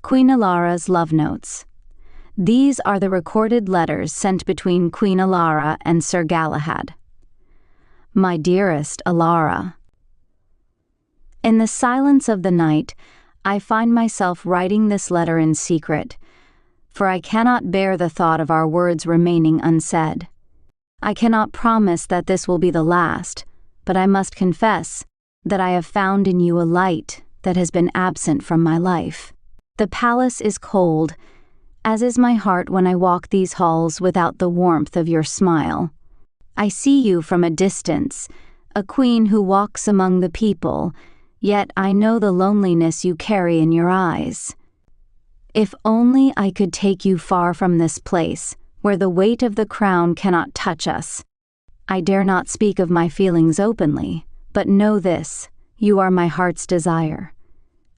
Queen Alara's Love Notes. These are the recorded letters sent between Queen Alara and Sir Galahad. My dearest Alara, in the silence of the night, I find myself writing this letter in secret, for I cannot bear the thought of our words remaining unsaid. I cannot promise that this will be the last, but I must confess that I have found in you a light that has been absent from my life. The palace is cold, as is my heart when I walk these halls without the warmth of your smile. I see you from a distance, a queen who walks among the people, yet I know the loneliness you carry in your eyes. If only I could take you far from this place, where the weight of the crown cannot touch us. I dare not speak of my feelings openly, but know this, you are my heart's desire.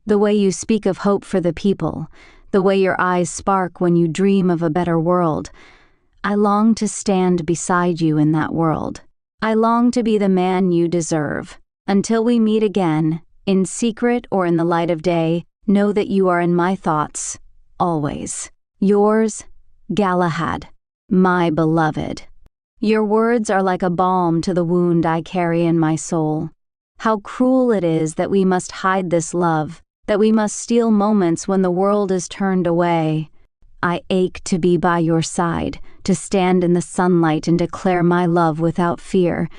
The way you speak of hope for the people, the way your eyes spark when you dream of a better world, I long to stand beside you in that world. I long to be the man you deserve. Until we meet again, in secret or in the light of day, know that you are in my thoughts, always. Yours, Galahad, my beloved. Your words are like a balm to the wound I carry in my soul. How cruel it is that we must hide this love, that we must steal moments when the world is turned away. I ache to be by your side, to stand in the sunlight and declare my love without fear.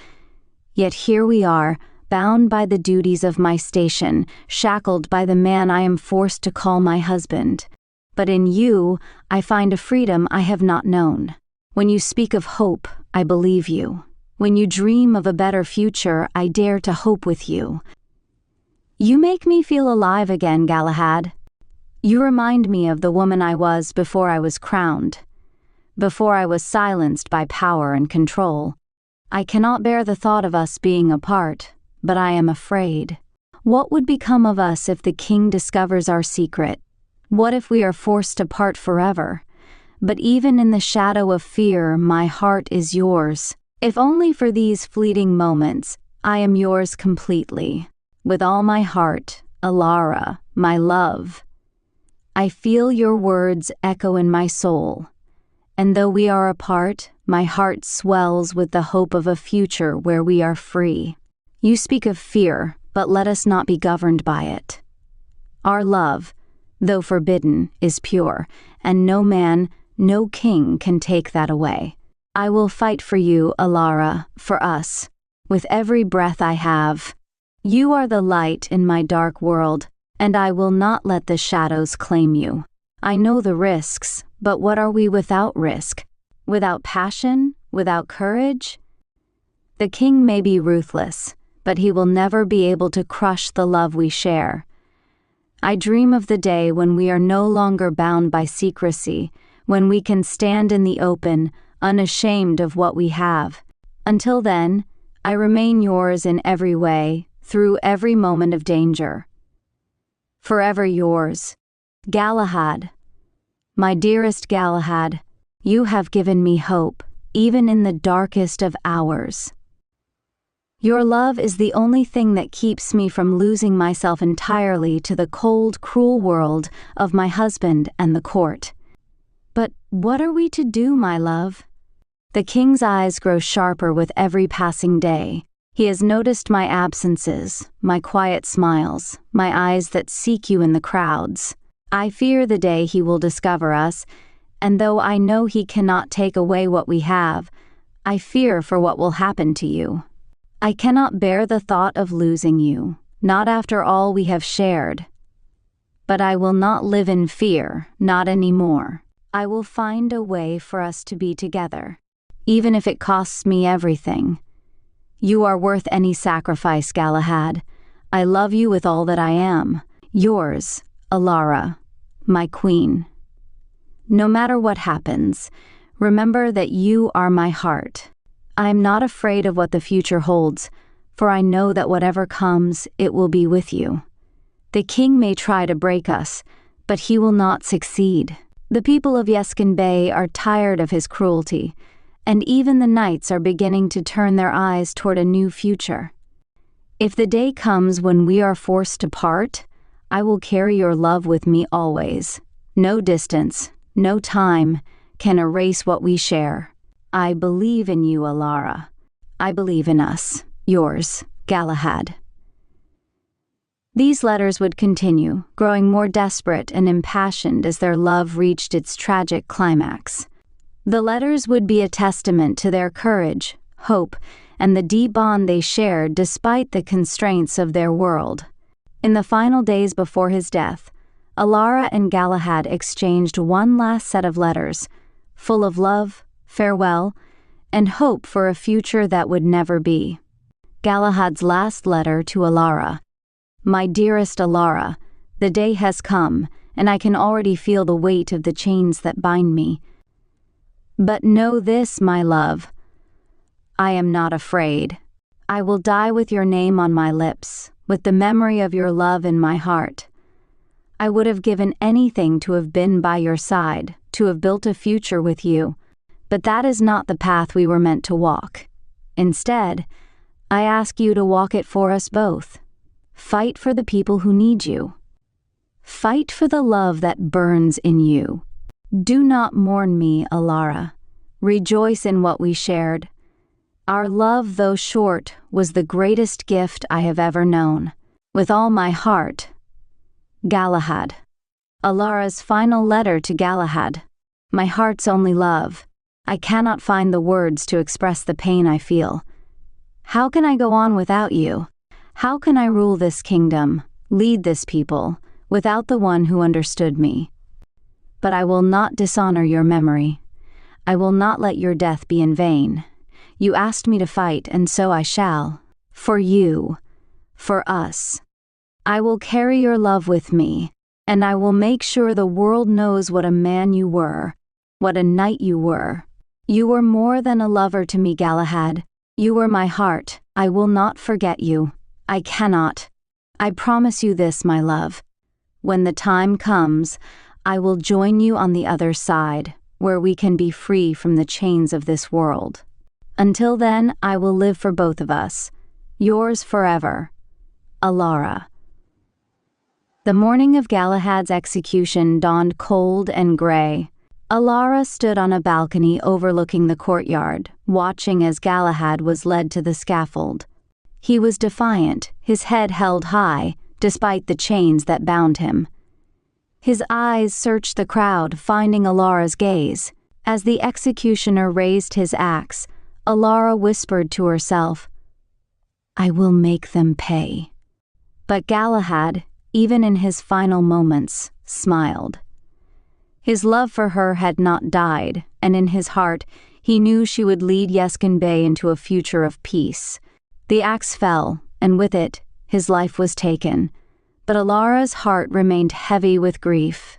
Yet here we are, bound by the duties of my station, shackled by the man I am forced to call my husband. But in you, I find a freedom I have not known. When you speak of hope, I believe you. When you dream of a better future, I dare to hope with you. You make me feel alive again, Galahad. You remind me of the woman I was before I was crowned, before I was silenced by power and control. I cannot bear the thought of us being apart, but I am afraid. What would become of us if the king discovers our secret? What if we are forced to part forever? But even in the shadow of fear, my heart is yours. If only for these fleeting moments, I am yours completely. With all my heart, Alara, my love. I feel your words echo in my soul, and though we are apart, my heart swells with the hope of a future where we are free. You speak of fear, but let us not be governed by it. Our love, though forbidden, is pure, and no man, no king can take that away. I will fight for you, Alara, for us, with every breath I have. You are the light in my dark world, and I will not let the shadows claim you. I know the risks, but what are we without risk? Without passion? Without courage? The king may be ruthless, but he will never be able to crush the love we share. I dream of the day when we are no longer bound by secrecy, when we can stand in the open, unashamed of what we have. Until then, I remain yours in every way, through every moment of danger. Forever yours, Galahad. My dearest Galahad, you have given me hope, even in the darkest of hours. Your love is the only thing that keeps me from losing myself entirely to the cold, cruel world of my husband and the court. But what are we to do, my love? The king's eyes grow sharper with every passing day. He has noticed my absences, my quiet smiles, my eyes that seek you in the crowds. I fear the day he will discover us, and though I know he cannot take away what we have, I fear for what will happen to you. I cannot bear the thought of losing you, not after all we have shared. But I will not live in fear, not anymore. I will find a way for us to be together, even if it costs me everything. You are worth any sacrifice, Galahad. I love you with all that I am. Yours, Alara, my queen. No matter what happens, remember that you are my heart. I am not afraid of what the future holds, for I know that whatever comes, it will be with you. The king may try to break us, but he will not succeed. The people of Yeskin Bay are tired of his cruelty, and even the knights are beginning to turn their eyes toward a new future. If the day comes when we are forced to part, I will carry your love with me always. No distance, no time can erase what we share. I believe in you, Alara. I believe in us. Yours, Galahad. These letters would continue, growing more desperate and impassioned as their love reached its tragic climax. The letters would be a testament to their courage, hope, and the deep bond they shared despite the constraints of their world. In the final days before his death, Alara and Galahad exchanged one last set of letters, full of love, farewell, and hope for a future that would never be. Galahad's last letter to Alara. My dearest Alara, the day has come, and I can already feel the weight of the chains that bind me. But know this, my love. I am not afraid. I will die with your name on my lips, with the memory of your love in my heart. I would have given anything to have been by your side, to have built a future with you, but that is not the path we were meant to walk. Instead, I ask you to walk it for us both. Fight for the people who need you. Fight for the love that burns in you. Do not mourn me, Alara. Rejoice in what we shared. Our love, though short, was the greatest gift I have ever known. With all my heart. Galahad. Alara's final letter to Galahad. My heart's only love. I cannot find the words to express the pain I feel. How can I go on without you? How can I rule this kingdom, lead this people, without the one who understood me? But I will not dishonor your memory. I will not let your death be in vain. You asked me to fight, and so I shall. For you. For us. I will carry your love with me, and I will make sure the world knows what a man you were, what a knight you were. You were more than a lover to me, Galahad. You were my heart. I will not forget you. I cannot. I promise you this, my love. When the time comes, I will join you on the other side, where we can be free from the chains of this world. Until then, I will live for both of us. Yours forever, Alara. The morning of Galahad's execution dawned cold and gray. Alara stood on a balcony overlooking the courtyard, watching as Galahad was led to the scaffold. He was defiant, his head held high, despite the chains that bound him. His eyes searched the crowd, finding Alara's gaze. As the executioner raised his axe, Alara whispered to herself, I will make them pay. But Galahad, even in his final moments, smiled. His love for her had not died, and in his heart, he knew she would lead Yeskin Bey into a future of peace. The axe fell, and with it, his life was taken, but Alara's heart remained heavy with grief.